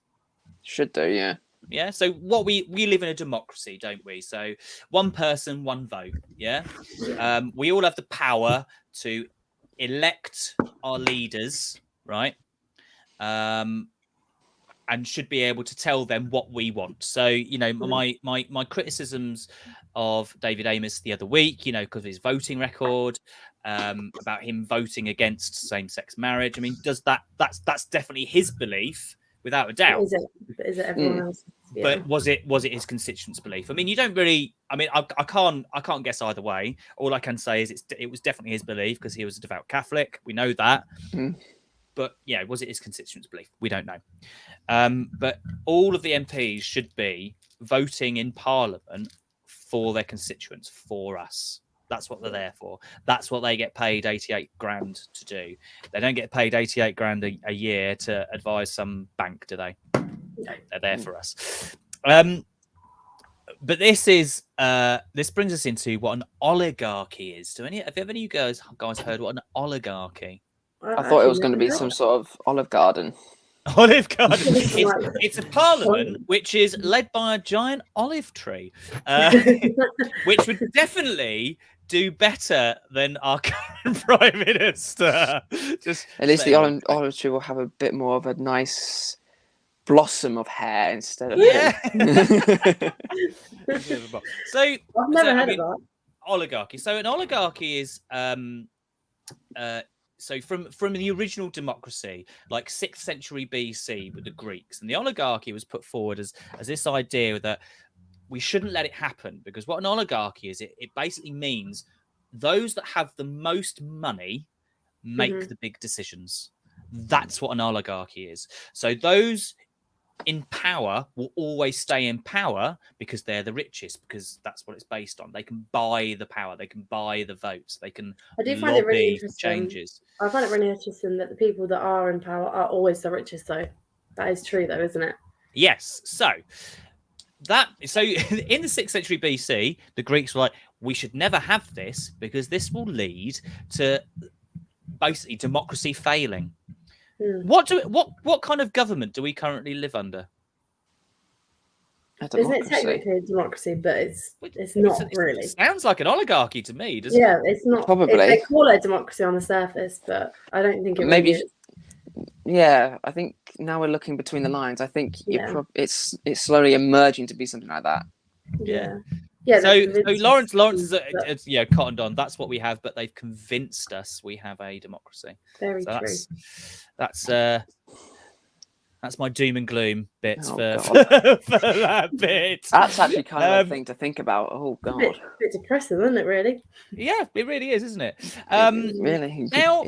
Should do, yeah. Yeah. So what we live in a democracy, don't we? So one person, one vote. Yeah. We all have the power to elect our leaders, right? And should be able to tell them what we want. So, my criticisms of David Amos the other week, because of his voting record, about him voting against same-sex marriage. I mean, that's definitely his belief, without a doubt. Is it everyone else? Yeah. But was it his constituents' belief? I mean, you don't really. I mean, I can't guess either way. All I can say is it was definitely his belief because he was a devout Catholic. We know that. But yeah, was it his constituents' belief? We don't know. But all of the MPs should be voting in Parliament for their constituents, for us. That's what they're there for. That's what they get paid 88 grand to do. They don't get paid 88 grand a year to advise some bank, do they? No, they're there for us. But this brings us into what an oligarchy is. Have any of you guys heard what an oligarchy? I thought it was going to be some sort of Olive Garden. Olive Garden. It's a parliament which is led by a giant olive tree, which would definitely do better than our current prime minister. Just at least the olive tree will have a bit more of a nice blossom of hair instead of So I've never heard of that. Oligarchy. So an oligarchy is so from the original democracy, like 6th century BC with the Greeks, and the oligarchy was put forward as this idea that we shouldn't let it happen, because what an oligarchy is, it basically means those that have the most money make the big decisions. That's what an oligarchy is. So those in power will always stay in power because they're the richest, because that's what it's based on. They can buy the power, they can buy the votes, they can lobby for changes. I find it really interesting that the people that are in power are always the richest, though. That is true, though, isn't it? Yes. So in the 6th century BC, the Greeks were like, we should never have this because this will lead to basically democracy failing. What kind of government do we currently live under? Isn't it technically a democracy, but it's not really. It sounds like an oligarchy to me, doesn't it? Yeah, it's not. Probably. They call it a democracy on the surface, but I don't think it maybe really is. Yeah, I think now we're looking between the lines. I think it's slowly emerging to be something like that. Yeah. So Lawrence is cottoned on. That's what we have, but they've convinced us we have a democracy. Very true. That's That's my doom and gloom bits Oh, for that bit. That's actually kind of a thing to think about. Oh God, a bit depressing, isn't it? Really? Yeah, it really is, isn't it? really. Now,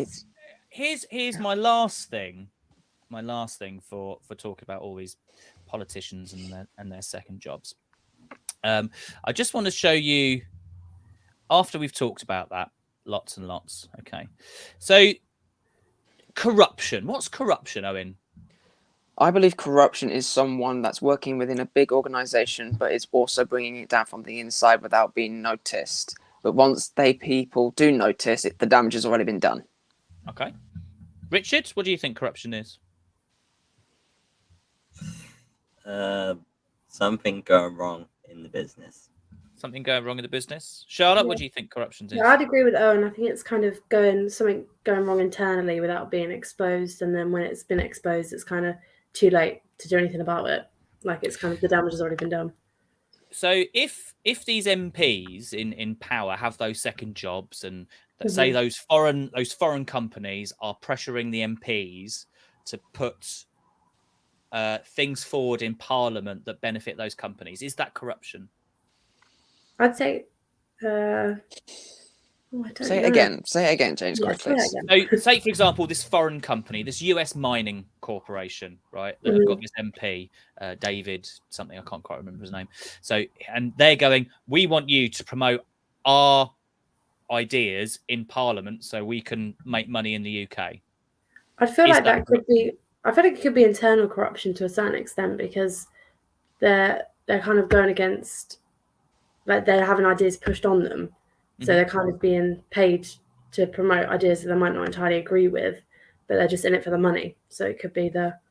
here's my last thing. My last thing for talking about all these politicians and their second jobs. I just want to show you, after we've talked about that lots and lots. Okay, so corruption. What's corruption, Owen? I believe corruption is someone that's working within a big organization, but is also bringing it down from the inside without being noticed. But once people do notice it, the damage has already been done. Okay. Richard, what do you think corruption is? Something going wrong in the business. Something going wrong in the business. Charlotte, what do you think corruption is? Yeah, I'd agree with Owen. I think it's kind of something going wrong internally without being exposed, and then when it's been exposed, it's kind of too late to do anything about it. Like it's kind of the damage has already been done. So if these MPs in power have those second jobs, and say those foreign companies are pressuring the MPs to put things forward in Parliament that benefit those companies, is that corruption? I'd say. Say it again, James. Yeah, Please. So, say for example, this foreign company, this US mining corporation, right? That have got this MP, David something, I can't quite remember his name. So, and they're going, we want you to promote our ideas in Parliament so we can make money in the UK. I feel like that could be. I feel like it could be internal corruption to a certain extent because they're kind of going against, like they're having ideas pushed on them. So they're kind of being paid to promote ideas that they might not entirely agree with, but they're just in it for the money. So it could be that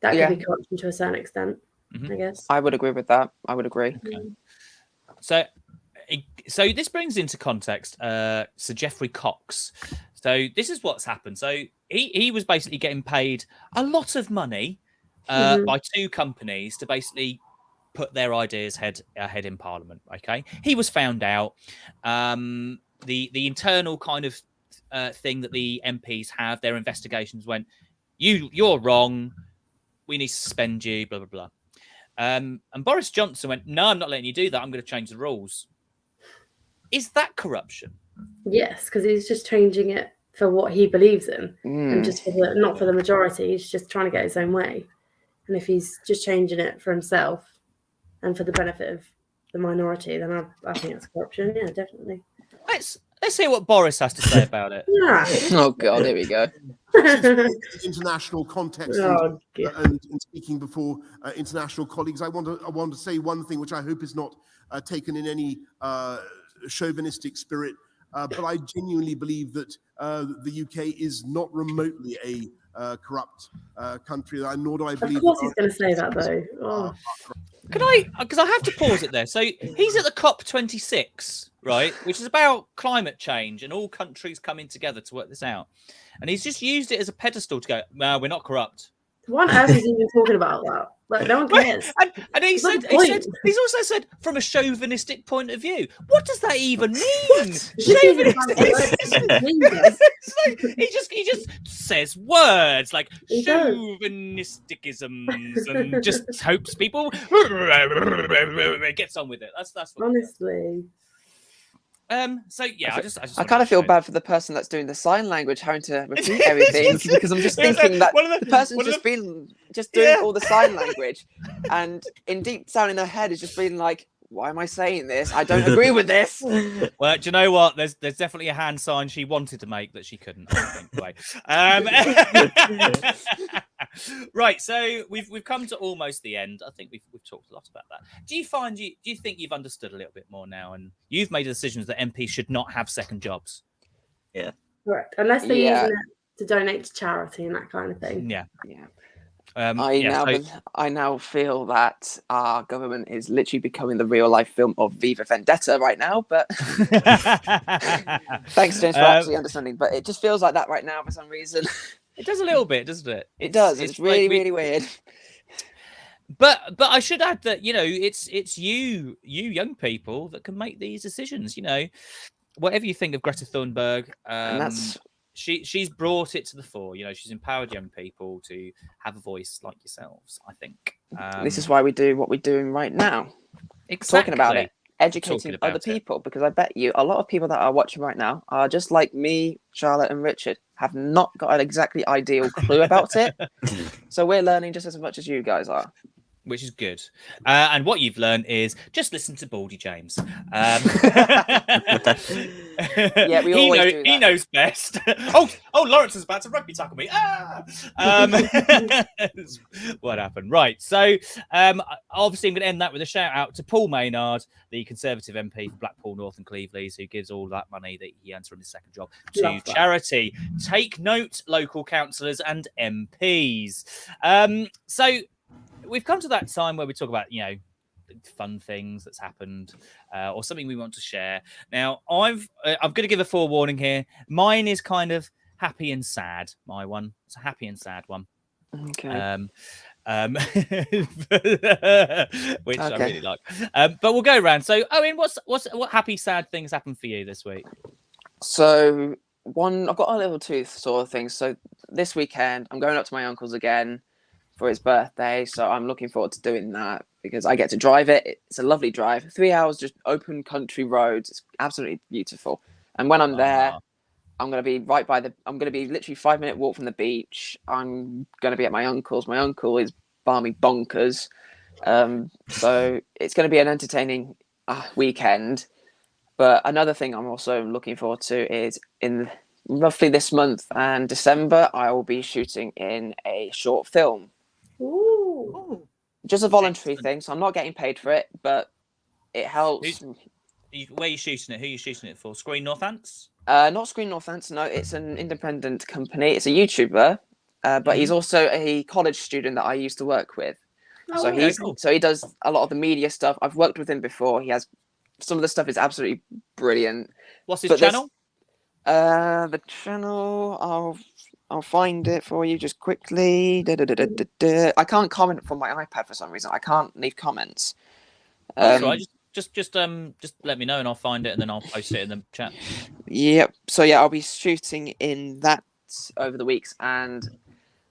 could be corruption to a certain extent, I guess. I would agree with that. I would agree. Okay. So this brings into context Sir Geoffrey Cox. So this is what's happened. So he was basically getting paid a lot of money by two companies to basically put their ideas ahead in Parliament. Okay, he was found out. The internal kind of thing that the MPs have, their investigations went, you're wrong. We need to suspend you. Blah blah blah. And Boris Johnson went, no, I'm not letting you do that. I'm going to change the rules. Is that corruption? Yes, because he's just changing it for what he believes in, and just not for the majority. He's just trying to get his own way. And if he's just changing it for himself and for the benefit of the minority, then I think that's corruption. Yeah, definitely. Let's hear what Boris has to say about it. Yeah. Oh God, here we go. International context and speaking before international colleagues, I want to say one thing which I hope is not taken in any chauvinistic spirit, but I genuinely believe that the UK is not remotely a corrupt country, nor do I believe. Of course, he's going to say that though. Oh. Can I? Because I have to pause it there. So he's at the COP26, right, which is about climate change and all countries coming together to work this out, and he's just used it as a pedestal to go, "No, we're not corrupt." What else is he even talking about that? Like, no one cares. And he's also said from a chauvinistic point of view. What does that even mean? Chauvinistic. He just says words like chauvinisticisms and just hopes people gets on with it. That's what honestly. So yeah, I kind of feel bad for the person that's doing the sign language, having to repeat everything because I'm just thinking that the person's just doing all the sign language, and in deep down in their head is just being like, "Why am I saying this? I don't agree with this." Well, do you know what? There's definitely a hand sign she wanted to make that she couldn't. I think. Right, so we've come to almost the end. I think we've talked a lot about that. Do you think you've understood a little bit more now, and you've made decisions that MPs should not have second jobs? Yeah. Correct. Unless they're using it to donate to charity and that kind of thing. Yeah. Yeah. I now feel that our government is literally becoming the real life film of Viva Vendetta right now. But thanks, James, for actually understanding. But it just feels like that right now for some reason. It does a little bit, doesn't it? It does. It's really, really weird. But I should add that it's you young people that can make these decisions. Whatever you think of Greta Thunberg, and that's she's brought it to the fore. She's empowered young people to have a voice like yourselves. I think this is why we do what we're doing right now. Exactly. Talking about it, educating other people, because I bet you a lot of people that are watching right now are just like me, Charlotte, and Richard, have not got an exactly ideal clue about it. So we're learning just as much as you guys are. Which is good. And what you've learned is just listen to Baldy James. Yeah, we always do that. He knows best. oh, Lawrence is about to rugby tackle me. What happened? Right. So obviously I'm going to end that with a shout out to Paul Maynard, the Conservative MP for Blackpool North and Cleveland, who gives all that money that he earns from his second job to charity. Take note, local councillors and MPs. So we've come to that time where we talk about, fun things that's happened or something we want to share. Now, I'm going to give a forewarning here. Mine is kind of happy and sad. My one, it's a happy and sad one. Okay. Which I really like. But we'll go around. So, Owen, what happy, sad things happened for you this week? So I've got a little tooth sort of thing. So this weekend, I'm going up to my uncle's again for his birthday, so I'm looking forward to doing that because I get to drive it. It's a lovely drive, 3 hours, just open country roads. It's absolutely beautiful. And when I'm there, I'm going to be I'm going to be literally 5-minute walk from the beach. I'm going to be at my uncle's. My uncle is balmy bonkers. So it's going to be an entertaining weekend. But another thing I'm also looking forward to is in roughly this month and December, I will be shooting in a short film. Ooh. Just a voluntary thing, so I'm not getting paid for it, but it helps. Where are you shooting it? Who are you shooting it for? Screen Northants? Not Screen Northants, no. It's an independent company. It's a YouTuber, but he's also a college student that I used to work with. So he does a lot of the media stuff. I've worked with him before. He has some of the stuff is absolutely brilliant. What's his channel? The channel, I'll find it for you just quickly. I can't comment from my iPad for some reason. I can't leave comments. That's right. Just let me know and I'll find it and then I'll post it in the chat. Yep. So yeah, I'll be shooting in that over the weeks, and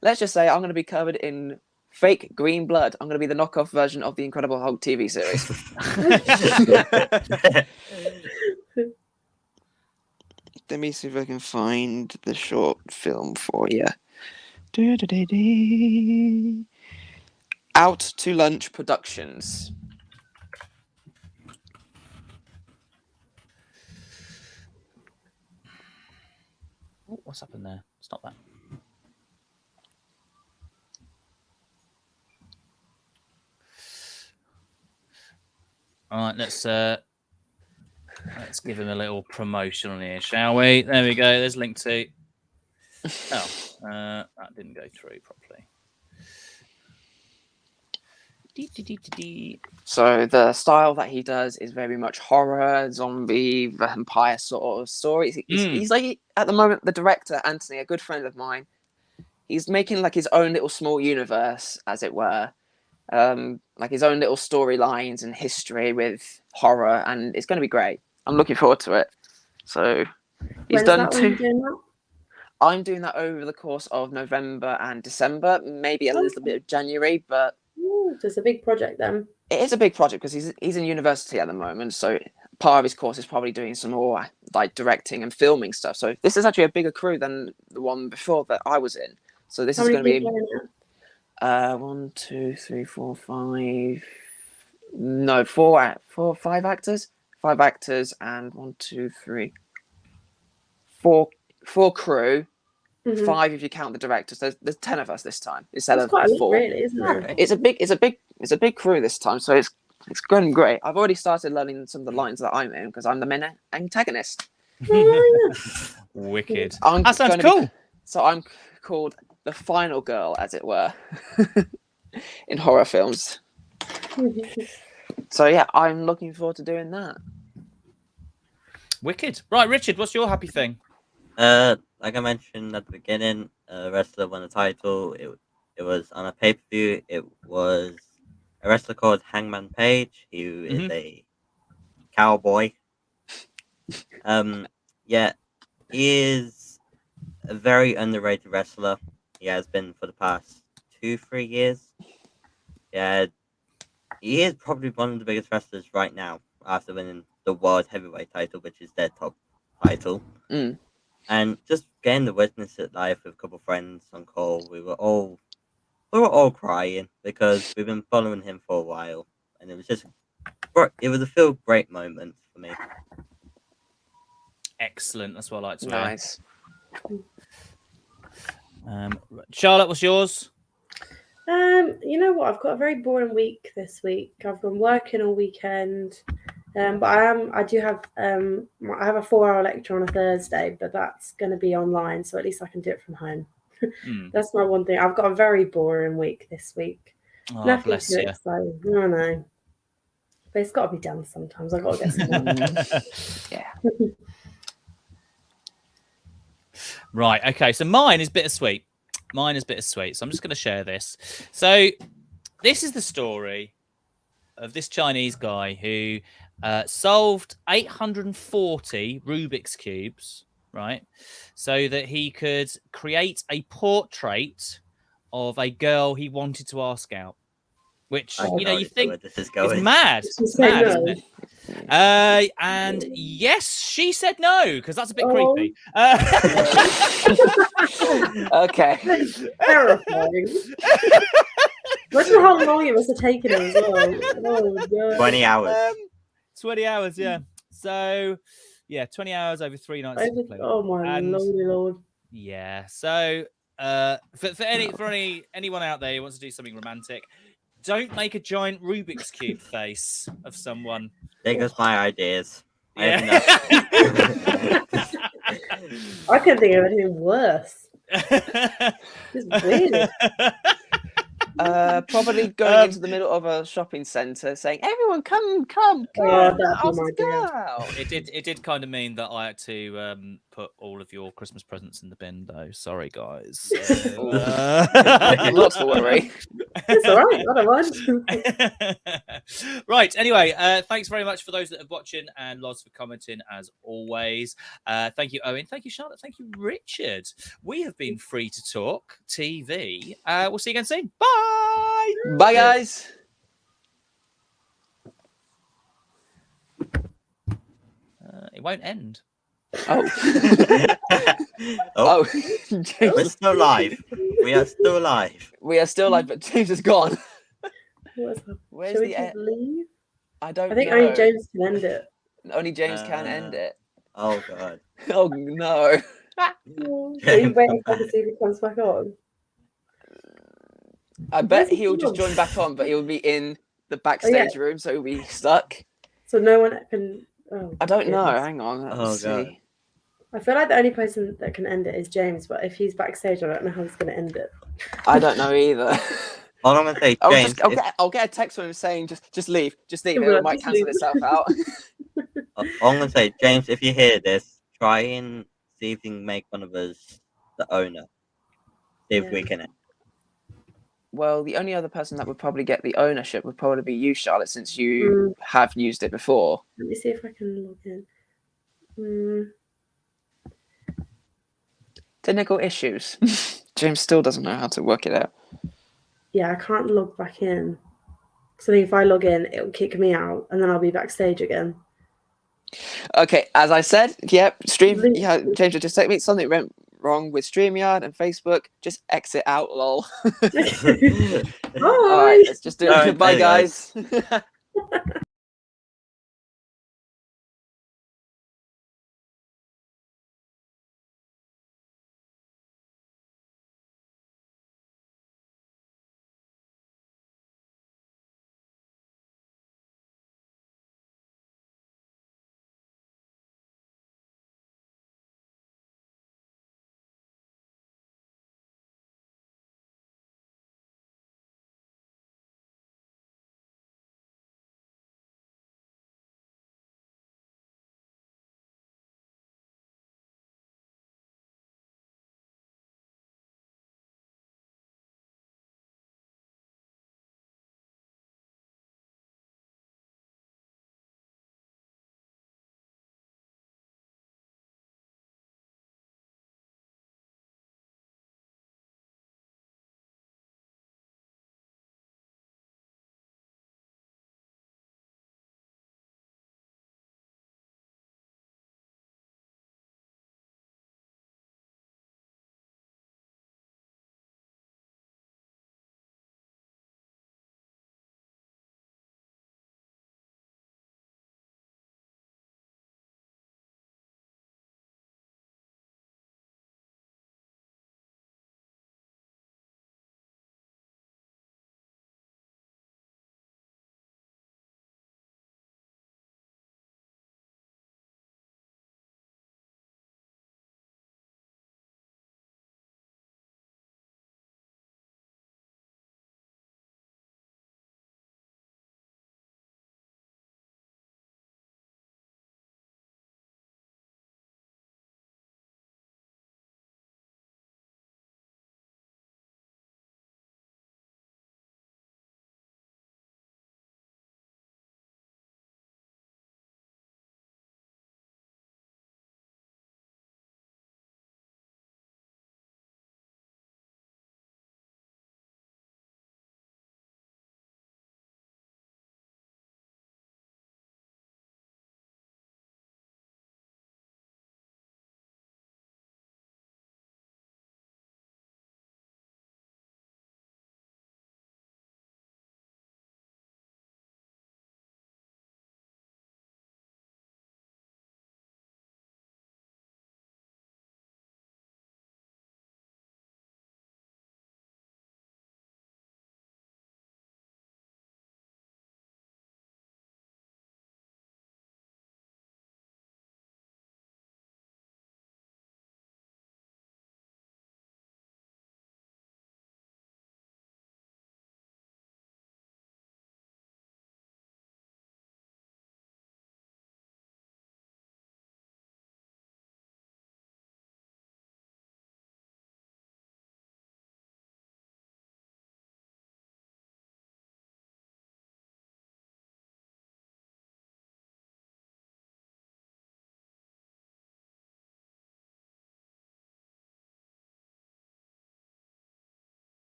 let's just say I'm going to be covered in fake green blood. I'm going to be the knockoff version of the Incredible Hulk TV series. Let me see if I can find the short film for you. Out to Lunch Productions. What's happened there? Stop that. All right, let's give him a little promotion on here, shall we? There we go. There's link to. That didn't go through properly. So the style that he does is very much horror, zombie, vampire sort of stories. He's like, at the moment, the director, Anthony, a good friend of mine, he's making like his own little small universe, as it were. Like his own little storylines and history with horror, and it's going to be great. I'm looking forward to it. So he's done two. I'm doing that over the course of November and December, maybe a little bit of January, but so it's a big project then. It is a big project because he's in university at the moment, so part of his course is probably doing some more like directing and filming stuff. So this is actually a bigger crew than the one before that I was in. So this is going to be 1, 2, 3, 4, 5. No, 5 actors. 5 actors and 1, 2, 3, 4 crew. 5 if you count the directors. There's 10 of us this time instead of 4. Really, isn't it? It's a big crew this time, so it's going great. I've already started learning some of the lines that I'm in because I'm the main antagonist. Wicked. That sounds cool. So I'm called the final girl, as it were, in horror films. So yeah, I'm looking forward to doing that. Wicked. Right, Richard, what's your happy thing? Like I mentioned at the beginning, a wrestler won a title. It was on a pay-per-view. It was a wrestler called Hangman Page, who is a cowboy. Yeah, he is a very underrated wrestler. He has been for the past 2-3 years. Yeah, he is probably one of the biggest wrestlers right now after winning the World Heavyweight title, which is their top title. And just getting to witness it live with a couple of friends on call, we were all crying because we've been following him for a while, and it was a feel great moment for me. Excellent. That's what I like to hear. Nice. Charlotte, what's yours? You know what? I've got a very boring week this week. I've been working all weekend, but I have a 4-hour lecture on a Thursday, but that's going to be online, so at least I can do it from home. That's my one thing. I've got a very boring week this week. Oh, Nothing bless too you. exciting. I know, but it's got to be done sometimes. I've got to get some done. Yeah. Right. Okay. So mine is bittersweet. So I'm just going to share this. So this is the story of this Chinese guy who solved 840 Rubik's Cubes, right? So that he could create a portrait of a girl he wanted to ask out. Which, you think is mad. It's mad, isn't it? And yes, she said no, because that's a bit creepy. Okay. Terrifying. Imagine how long it must have taken him as well. Oh, God. 20 hours. 20 hours, yeah. So, yeah, 20 hours over 3 nights. Oh, my Lord. Yeah. So, for anyone out there who wants to do something romantic, don't make a giant Rubik's Cube face of someone. There goes my ideas. Yeah. I couldn't think of anything worse. It's weird. Probably going into the middle of a shopping centre saying, "Everyone, come, that's go." It did kind of mean that I had to put all of your Christmas presents in the bin, though. Sorry, guys. Not to worry. It's all right. I don't mind. Right. Anyway, thanks very much for those that are watching, and lots for commenting as always. Thank you, Owen. Thank you, Charlotte. Thank you, Richard. We have been Free to Talk TV. We'll see you again soon. Bye. Bye, guys. It won't end. Oh. We're still live. We are still alive. We are still live, but James is gone. Where's Shall we the just leave? I don't know. I think only James can end it. Only James can end it. Oh, God. Oh, no. Are you waiting for to see if he comes back on? I bet he'll just join back on, but he'll be in the backstage room, so he'll be stuck. So no one can... Oh, I don't know. Hang on. Let's see. I feel like the only person that can end it is James, but if he's backstage, I don't know how he's going to end it. I don't know either. All I'm going to say, James... I'll get a text from him saying, just leave. Just leave. It might cancel itself out. All I'm going to say, James, if you hear this, try and see if you can make one of us the owner. See if we can... Well, the only other person that would probably get the ownership would probably be you, Charlotte, since you have used it before. Let me see if I can log in. Technical issues. James still doesn't know how to work it out. Yeah, I can't log back in. So if I log in, it will kick me out, and then I'll be backstage again. Okay, as I said, stream. Yeah, James just take me. Something went wrong with StreamYard and Facebook. Just exit out, lol. Bye. All right, let's just do it. Goodbye, guys.